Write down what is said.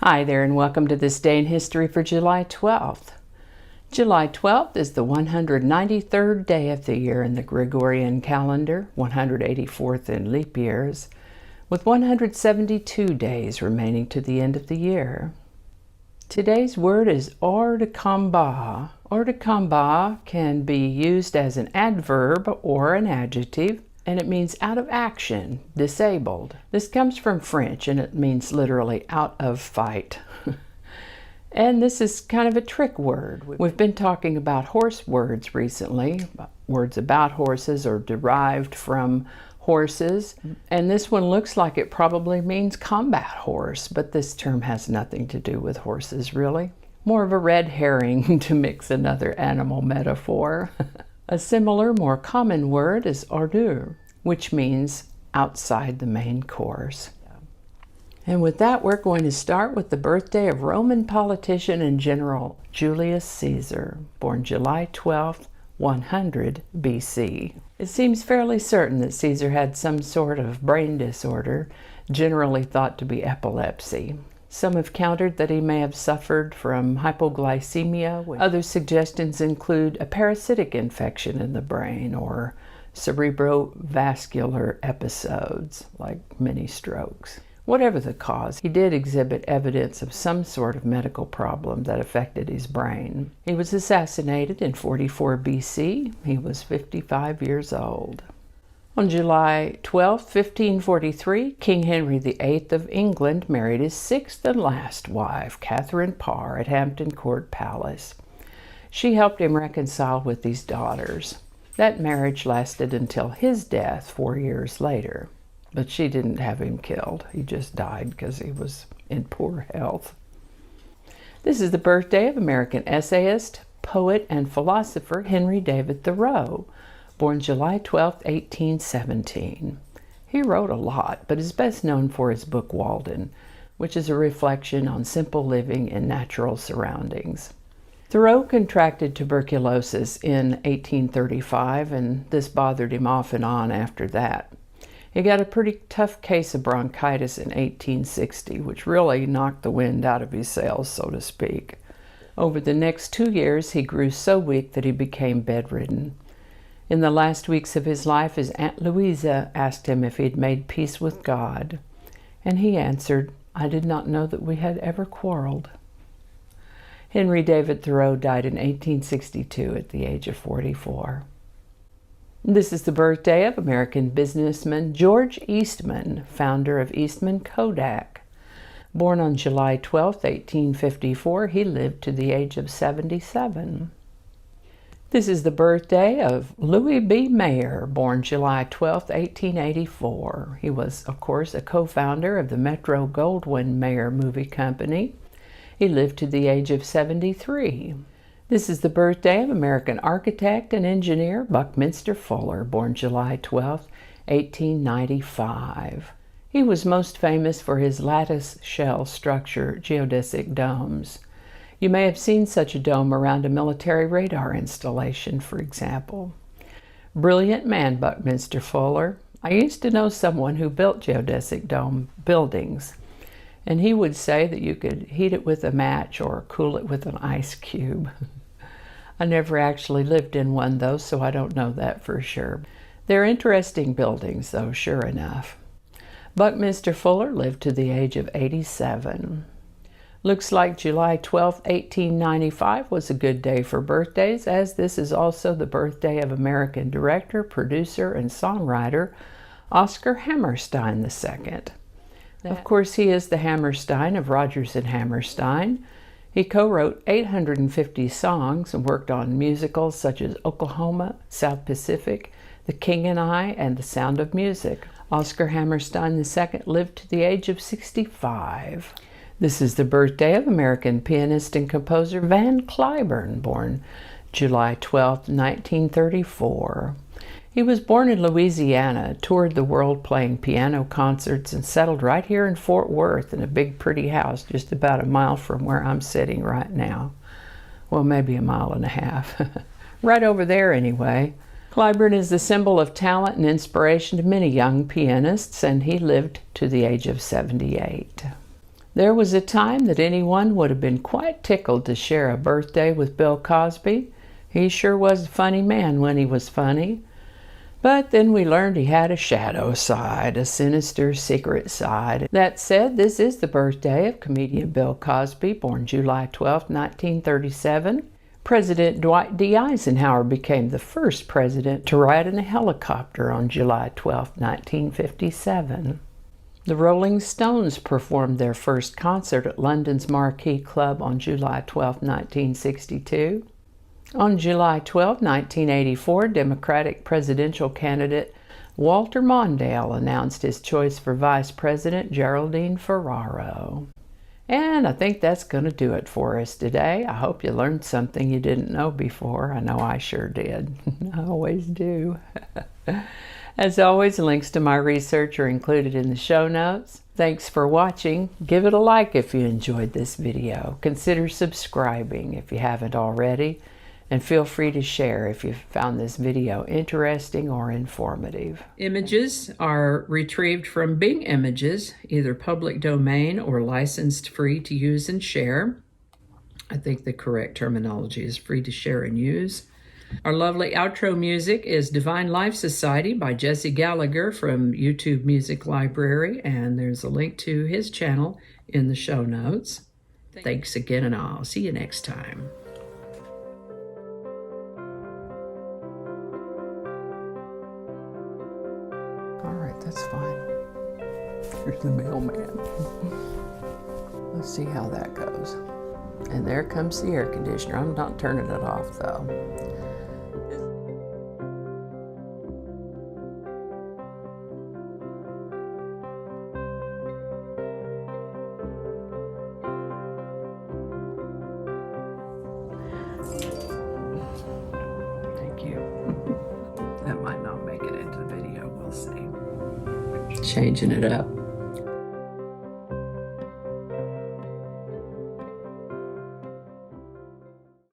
Hi there, and welcome to this day in history for July 12th. July 12th is the 193rd day of the year in the Gregorian calendar, 184th in leap years, with 172 days remaining to the end of the year. Today's word is hors de combat. Hors de combat can be used as an adverb or an adjective, and it means out of action, disabled. This comes from French, and it means literally out of fight. And this is kind of a trick word. We've been talking about horse words recently, words about horses or derived from horses. And this one looks like it probably means combat horse, but this term has nothing to do with horses, really. More of a red herring to mix another animal metaphor. A similar, more common word is hors d'oeuvre, which means outside the main course. And with that, we're going to start with the birthday of Roman politician and general Julius Caesar, born July 12th, 100 BC. It seems fairly certain that Caesar had some sort of brain disorder, generally thought to be epilepsy. Some have countered that he may have suffered from hypoglycemia. Other suggestions include a parasitic infection in the brain or cerebrovascular episodes, like mini strokes. Whatever the cause, he did exhibit evidence of some sort of medical problem that affected his brain. He was assassinated in 44 BC. He was 55 years old. On July 12, 1543, King Henry VIII of England married his sixth and last wife, Catherine Parr, at Hampton Court Palace. She helped him reconcile with his daughters. That marriage lasted until his death 4 years later, but she didn't have him killed. He just died because he was in poor health. This is the birthday of American essayist, poet, and philosopher Henry David Thoreau, born July 12, 1817. He wrote a lot, but is best known for his book Walden, which is a reflection on simple living in natural surroundings. Thoreau contracted tuberculosis in 1835, and this bothered him off and on after that. He got a pretty tough case of bronchitis in 1860, which really knocked the wind out of his sails, so to speak. Over the next 2 years, he grew so weak that he became bedridden. In the last weeks of his life, his Aunt Louisa asked him if he'd made peace with God, and he answered, "I did not know that we had ever quarreled." Henry David Thoreau died in 1862 at the age of 44. This is the birthday of American businessman George Eastman, founder of Eastman Kodak. Born on July 12, 1854, he lived to the age of 77. This is the birthday of Louis B. Mayer, born July 12, 1884. He was, of course, a co-founder of the Metro-Goldwyn-Mayer movie company. He lived to the age of 73. This is the birthday of American architect and engineer Buckminster Fuller, born July 12, 1895. He was most famous for his lattice shell structure, geodesic domes. You may have seen such a dome around a military radar installation, for example. Brilliant man, Buckminster Fuller. I used to know someone who built geodesic dome buildings, and he would say that you could heat it with a match or cool it with an ice cube. I never actually lived in one, though, so I don't know that for sure. They're interesting buildings, though, sure enough. Buckminster Fuller lived to the age of 87. Looks like July 12, 1895 was a good day for birthdays, as this is also the birthday of American director, producer, and songwriter Oscar Hammerstein II. Of course, he is the Hammerstein of Rodgers and Hammerstein. He co-wrote 850 songs and worked on musicals such as Oklahoma, South Pacific, The King and I, and The Sound of Music. Oscar Hammerstein II lived to the age of 65. This is the birthday of American pianist and composer Van Cliburn, born July 12, 1934. He was born in Louisiana, toured the world playing piano concerts, and settled right here in Fort Worth in a big pretty house just about a mile from where I'm sitting right now. Well, maybe a mile and a half. Right over there anyway. Cliburn is the symbol of talent and inspiration to many young pianists, and he lived to the age of 78. There was a time that anyone would have been quite tickled to share a birthday with Bill Cosby. He sure was a funny man when he was funny. But then we learned he had a shadow side, a sinister, secret side. That said, this is the birthday of comedian Bill Cosby, born July 12, 1937. President Dwight D. Eisenhower became the first president to ride in a helicopter on July 12, 1957. The Rolling Stones performed their first concert at London's Marquee Club on July 12, 1962. On July 12, 1984, Democratic presidential candidate Walter Mondale announced his choice for Vice President Geraldine Ferraro. And I think that's going to do it for us today. I hope you learned something you didn't know before. I know I sure did. I always do. As always, links to my research are included in the show notes. Thanks for watching. Give it a like if you enjoyed this video. Consider subscribing if you haven't already. And feel free to share if you found this video interesting or informative. Images are retrieved from Bing Images, either public domain or licensed free to use and share. I think the correct terminology is free to share and use. Our lovely outro music is Divine Life Society by Jesse Gallagher from YouTube Music Library, and there's a link to his channel in the show notes. Thanks again, and I'll see you next time. That's fine. Here's the mailman. Let's see how that goes. And there comes the air conditioner. I'm not turning it off though. Thank you. That might not make it into the video. We'll see. Changing it up.